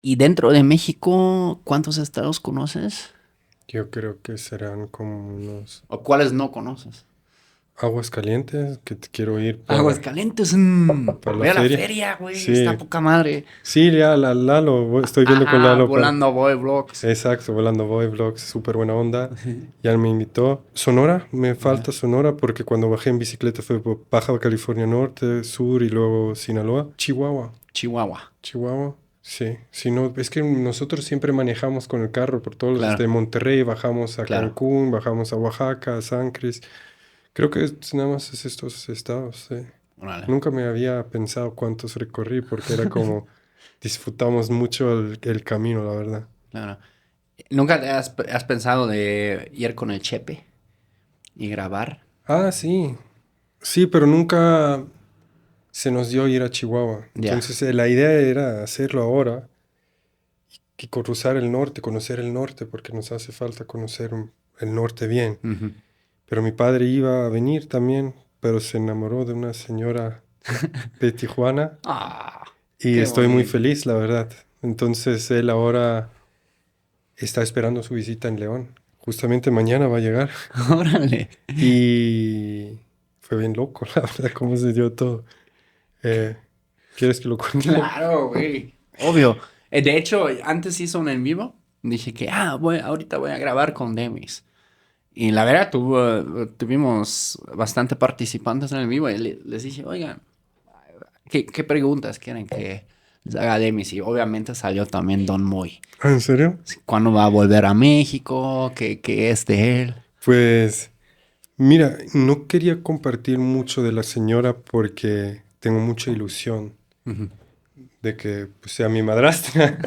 Y dentro de México, ¿cuántos estados conoces? Yo creo que serán como unos ¿O cuáles no conoces? aguas calientes que te quiero ir Aguascalientes, para la ve a la feria. feria, güey, está Sí, poca madre. sí, ya, Lalo, estoy viendo con Ajá, Lalo para... volando Boy Vlogs. Exacto, Volando Boy Vlogs, súper buena onda. Ya me invitó. Sonora, me Ya. falta Sonora porque cuando bajé en bicicleta fue por Baja California Norte, Sur y luego Sinaloa. Chihuahua, Chihuahua, Chihuahua. Sí, si no, es que nosotros siempre manejamos con el carro por todos, claro, desde Monterrey bajamos a claro. Cancún, bajamos a Oaxaca, a San Cris. Creo que nada más es estos estados, sí. Órale. Nunca me había pensado cuántos recorrí porque era como disfrutamos mucho el camino, la verdad. Claro. ¿Nunca has pensado de ir con el Chepe y grabar? Ah, sí, sí, pero nunca se nos dio ir a Chihuahua. Ya. Entonces la idea era hacerlo ahora y cruzar el norte, conocer el norte, porque nos hace falta conocer el norte bien. Ujú. Pero mi padre iba a venir también, pero se enamoró de una señora de Tijuana Ah, y qué estoy muy bonito. feliz, la verdad. Entonces él ahora está esperando su visita en León. Justamente mañana va a llegar. Órale. Y fue bien loco, la verdad, cómo se dio todo. Eh, ¿Quieres que lo cuente? Claro, güey. Obvio. De hecho, antes hizo un en vivo. Dije que, ahorita voy a grabar con Demis. Y la verdad, tuvimos bastante participantes en el vivo. Y les dije, oigan, ¿qué preguntas quieren que les haga Demis? Y obviamente salió también Don Moy. Ah, ¿en serio? ¿Cuándo va a volver a México? ¿Qué es de él? Pues mira, no quería compartir mucho de la señora porque tengo mucha ilusión Ujú. de que pues, sea mi madrastra.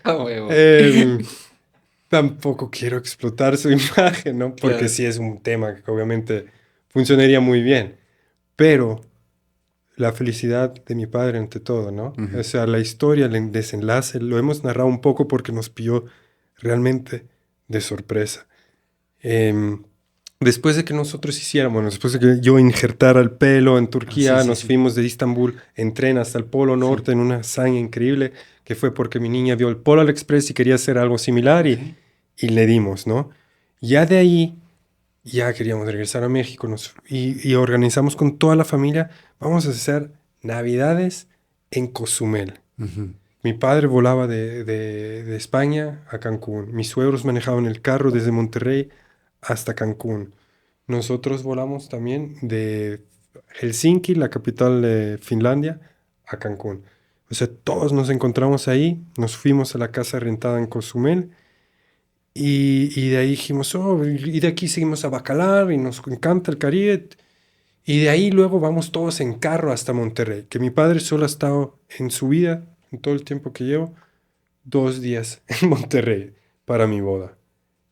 A huevo. Em, Tampoco quiero explotar su imagen, ¿no? Porque Claro. sí es un tema que obviamente funcionaría muy bien, pero la felicidad de mi padre ante todo, ¿no? O Ujú. sea, la historia, el desenlace, lo hemos narrado un poco porque nos pilló realmente de sorpresa. Em, Después de que nosotros hiciéramos, bueno, después de que yo injertara el pelo en Sí, Turquía, sí, nos sí. fuimos de Istambul en tren hasta el Polo Sí. Norte en una hazaña increíble, que fue porque mi niña vio el Polar Express y quería hacer algo similar Ok. y le dimos, ¿no? Ya de ahí, ya queríamos regresar a México y organizamos con toda la familia, vamos a hacer Navidades en Cozumel. Ujú. Mi padre volaba de España a Cancún. Mis suegros manejaban el carro desde Monterrey hasta Cancún. Nosotros volamos también de Helsinki, la capital de Finlandia, a Cancún. O sea, todos nos encontramos ahí, nos fuimos a la casa rentada en Cozumel y de ahí dijimos, oh, y de aquí seguimos a Bacalar y nos encanta el Caribe. Y de ahí luego vamos todos en carro hasta Monterrey, que mi padre solo ha estado en su vida, en todo el tiempo que llevo, 2 días en Monterrey para mi boda,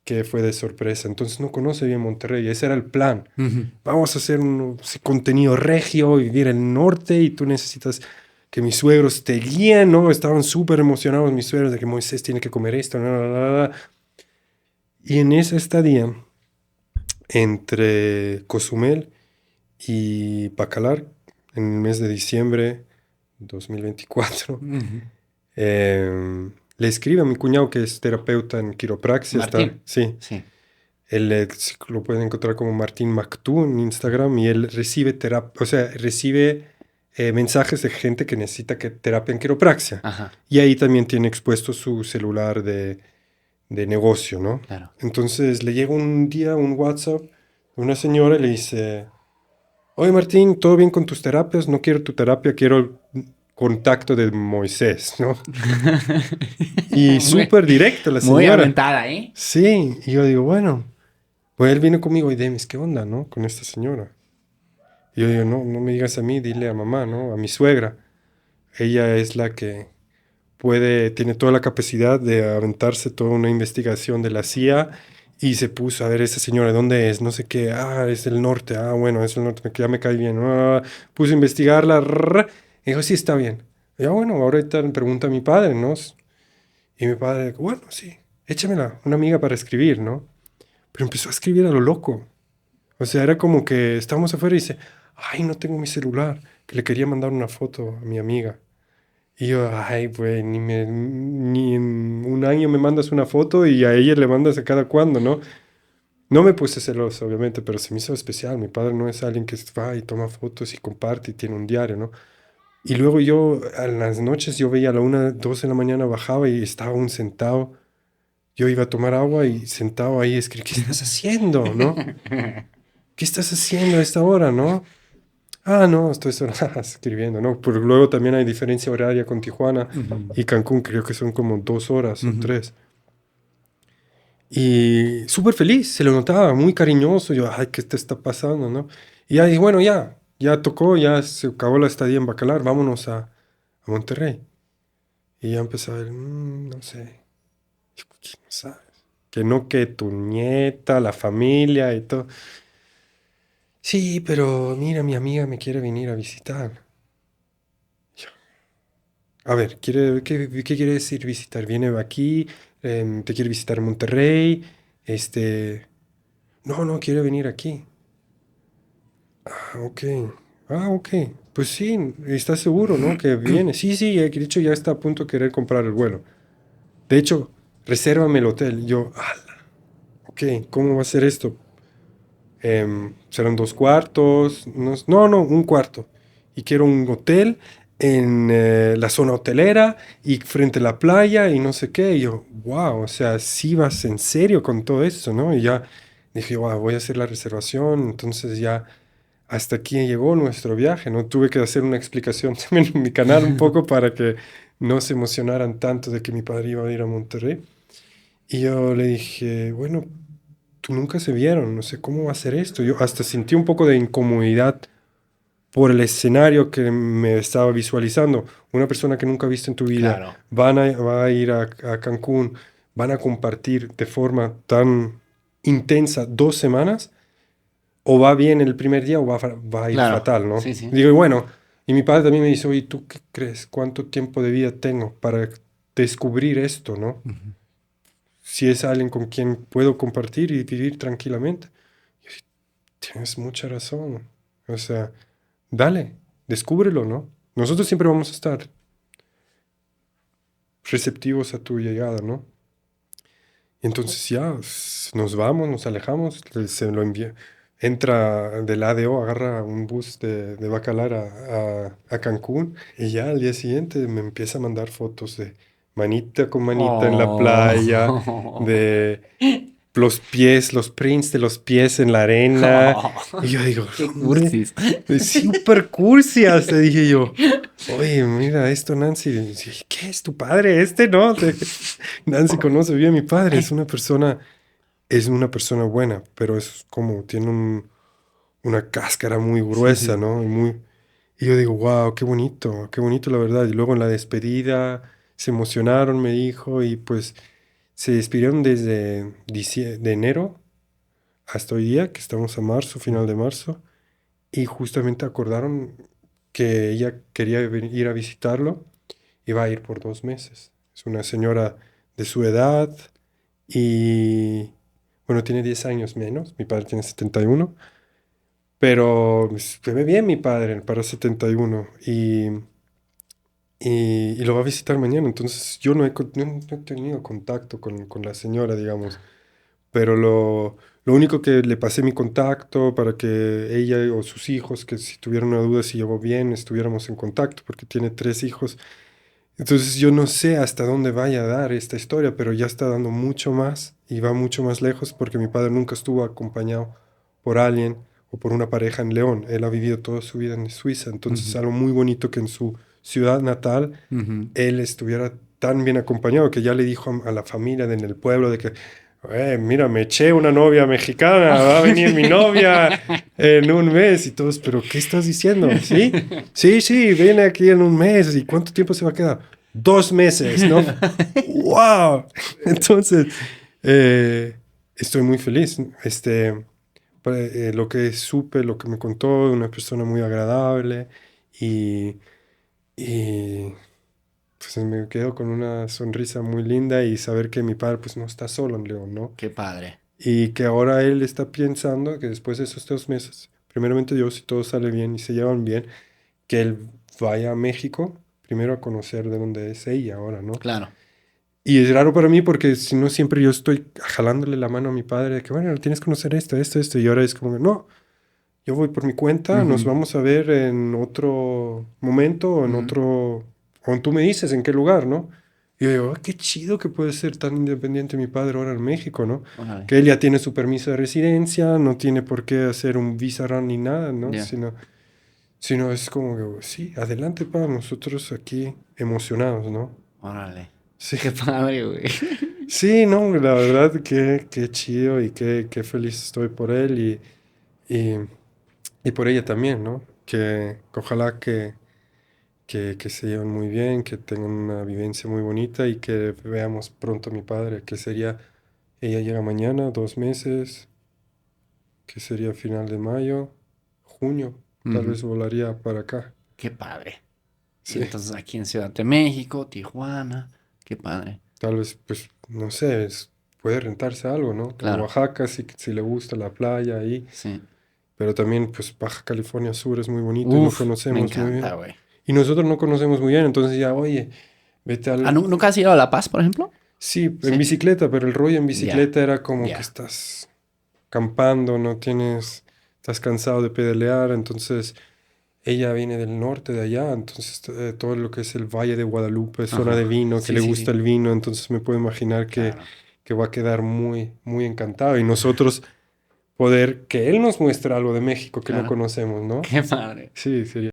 que fue de sorpresa. Entonces no conoce bien Monterrey, ese era el plan. Ujú. Vamos a hacer un contenido regio, vivir en el norte y tú necesitas que mis suegros te guíen, ¿no? Estaban súper emocionados mis suegros de que Moisés tiene que comer esto, Y en esa estadía, entre Cozumel y Bacalar, en el mes de diciembre 2024, Ujú. le escribe a mi cuñado que es terapeuta en quiropraxia, está, Martín. sí, Sí. él lo pueden encontrar como Martín Mactú en Instagram y él recibe terapia, o sea, recibe mensajes de gente que necesita terapia en quiropraxia. Ajá. Y ahí también tiene expuesto su celular de negocio, ¿no? Claro. Entonces le llega un día un WhatsApp de una señora y le dice, oye Martín, ¿todo bien con tus terapias? No quiero tu terapia, quiero el contacto de Moisés, ¿no? Y Muy, súper directa la muy señora. aventada, ¿eh? Sí, y yo digo, bueno, pues él vino conmigo y Demis, ¿qué onda, no? Con esta señora. Y yo digo, no, no me digas a mí, dile a mamá, ¿no? A mi suegra. Ella es la que tiene toda la capacidad de aventarse toda una investigación de la CIA y se puso a ver esa señora, ¿dónde es? No sé qué, es del norte, bueno, es del norte, que ya me cae bien, puso a investigarla, y dijo, sí, está bien. Y yo, bueno, ahorita le pregunta a mi padre, ¿no? Y mi padre, bueno, sí, échamela, una amiga para escribir, ¿no? Pero empezó a escribir a lo loco. O sea, era como que estábamos afuera y dice, ay, no tengo mi celular, que le quería mandar una foto a mi amiga. Y yo, ay, pues, ni en un año me mandas una foto y a ella le mandas a cada cuándo, ¿no? No me puse celoso, obviamente, pero se me hizo especial. Mi padre no es alguien que va y toma fotos y comparte y tiene un diario, ¿no? Y luego yo, a las noches, yo veía a la 1, 2 de la mañana, bajaba y estaba aún sentado. Yo iba a tomar agua y sentado ahí, ¿qué estás haciendo, no? ¿Qué estás haciendo a esta hora, no? Ah, no, estoy solo escribiendo, ¿no? Porque luego también hay diferencia horaria con Tijuana Ujú, y Cancún, creo que son como 2 horas o ujú. 3. Y súper feliz, se lo notaba, muy cariñoso. Yo, ay, ¿qué te está pasando, no? Y ahí, bueno, ya tocó, ya se acabó la estadía en Bacalar, vámonos a Monterrey. Y ya empezaba el, no sé, ¿qué no sabes? Que no, que tu nieta, la familia y todo. Sí, pero mira, mi amiga me quiere venir a visitar. Yo, a ver, ¿qué quiere decir visitar? Viene aquí, te quiere visitar en Monterrey, este... No, no, quiere venir aquí. Ah, ok. Ah, ok. Pues sí, ¿estás seguro, no? Que viene. Sí, sí, de hecho ya está a punto de querer comprar el vuelo. De hecho, resérvame el hotel. Yo, ok, ¿cómo va a ser esto? ¿Serán 2 cuartos? No, no, un cuarto. Y quiero un hotel en la zona hotelera y frente a la playa y no sé qué. Y yo, wow, o sea, sí vas en serio con todo esto, ¿no? Y ya dije, wow, voy a hacer la reservación. Entonces ya hasta aquí llegó nuestro viaje, ¿no? Tuve que hacer una explicación también en mi canal un poco para que no se emocionaran tanto de que mi padre iba a ir a Monterrey. Y yo le dije, bueno, tú nunca se vieron, no sé cómo va a ser esto. Yo hasta sentí un poco de incomodidad por el escenario que me estaba visualizando. Una persona que nunca has visto en tu vida Claro, va a ir a Cancún, van a compartir de forma tan intensa 2 semanas, o va bien el primer día o va a ir claro. fatal, ¿no? Sí, sí. Digo, y bueno, y mi padre también me dice, oye, ¿tú qué crees? ¿Cuánto tiempo de vida tengo para descubrir esto, ¿no? Ujú. Si es alguien con quien puedo compartir y vivir tranquilamente. Y yo, tienes mucha razón. O sea, dale, descúbrelo, ¿no? Nosotros siempre vamos a estar receptivos a tu llegada, ¿no? Y entonces ya nos vamos, nos alejamos, se lo envía. Entra del ADO, agarra un bus de Bacalar a Cancún y ya al día siguiente me empieza a mandar fotos de manita con manita en la playa, Oh. de los pies, los prints de los pies en la arena. Oh. Y yo digo, Qué ¿dónde? cursis. Es súper cursi hasta dije yo. Oye, mira esto, Nancy. Dije, ¿qué es tu padre este, no? Nancy conoce bien a mi padre. Es una persona buena, pero es como, tiene una cáscara muy Sí, gruesa, sí. ¿no? Y yo digo, wow, qué bonito la verdad. Y luego en la despedida se emocionaron, me dijo, y pues se despidieron desde de enero hasta hoy día, que estamos a marzo, final de marzo, y justamente acordaron que ella quería ir a visitarlo y va a ir por 2 meses. Es una señora de su edad y, bueno, tiene 10 años menos, mi padre tiene 71, pero se ve bien mi padre para 71 y lo va a visitar mañana, entonces yo no he tenido contacto con la señora, digamos. Pero lo único que le pasé mi contacto para que ella o sus hijos, que si tuvieran una duda si llevó bien, estuviéramos en contacto, porque tiene 3 hijos. Entonces yo no sé hasta dónde vaya a dar esta historia, pero ya está dando mucho más y va mucho más lejos porque mi padre nunca estuvo acompañado por alguien o por una pareja en León. Él ha vivido toda su vida en Suiza, entonces es Ujú, algo muy bonito que en su ciudad natal ujú. él estuviera tan bien acompañado que ya le dijo a la familia en el pueblo de que, mira, me eché una novia mexicana, va a venir mi novia en un mes y todos, pero ¿qué estás diciendo? ¿Sí? Sí, sí, viene aquí en un mes. ¿Y cuánto tiempo se va a quedar? 2 meses, ¿no? ¡Wow! Entonces, eh, estoy muy feliz. Lo que supe, lo que me contó, una persona muy agradable y, y pues me quedo con una sonrisa muy linda y saber que mi padre pues no está solo en León, ¿no? Qué padre. Y que ahora él está pensando que después de esos 2 meses, primeramente Dios, si todo sale bien y se llevan bien, que él vaya a México, primero a conocer de dónde es ella ahora, ¿no? Claro. Y es raro para mí porque si no siempre yo estoy jalándole la mano a mi padre de que, bueno, tienes que conocer esto, y ahora es como, no, yo voy por mi cuenta, nos Ujú, vamos a ver en otro momento, o en ujú. otro, o tú me dices en qué lugar, ¿no? Y yo digo, "Ah, qué chido que puede ser tan independiente mi padre ahora en México, ¿no? Órale. Que él ya tiene su permiso de residencia, no tiene por qué hacer un visa run ni nada, ¿no? Ya. Sino es como que, sí, adelante, pa, nosotros aquí emocionados, ¿no? Órale. Sí, Qué padre, güey. sí, no, la verdad qué chido y qué feliz estoy por él y, y por ella también, ¿no? Que ojalá que se lleven muy bien, que tengan una vivencia muy bonita y que veamos pronto a mi padre, que sería, ella llega mañana, 2 meses, que sería final de mayo, junio, tal Ujú. vez volaría para acá. Qué padre. Y Sí, entonces aquí en Ciudad de México, Tijuana. Qué padre. tal vez, pues, no sé, puede rentarse algo, ¿no? En Claro. Oaxaca, si le gusta la playa ahí. Sí. Pero también, pues, Baja California Sur es muy bonito y no Uf, me conocemos muy encanta, bien. güey. Y nosotros no conocemos muy bien, entonces ya, oye, vete Ah, al... ¿nunca has ido a La Paz, por ejemplo? Sí, en Sí. bicicleta, pero el rollo en Ya, bicicleta era como que ya. estás campando, no tienes... Estás cansado de pedalear, entonces ella viene del norte de allá, entonces todo lo que es el Valle de Guadalupe, zona de Ajá. vino, que Sí, le sí, gusta sí. el vino, entonces me puedo imaginar Claro. que va a quedar muy, muy encantado. Y nosotros poder que él nos muestre algo de México que no Claro. conocemos, ¿no? Qué padre. Sí, sería.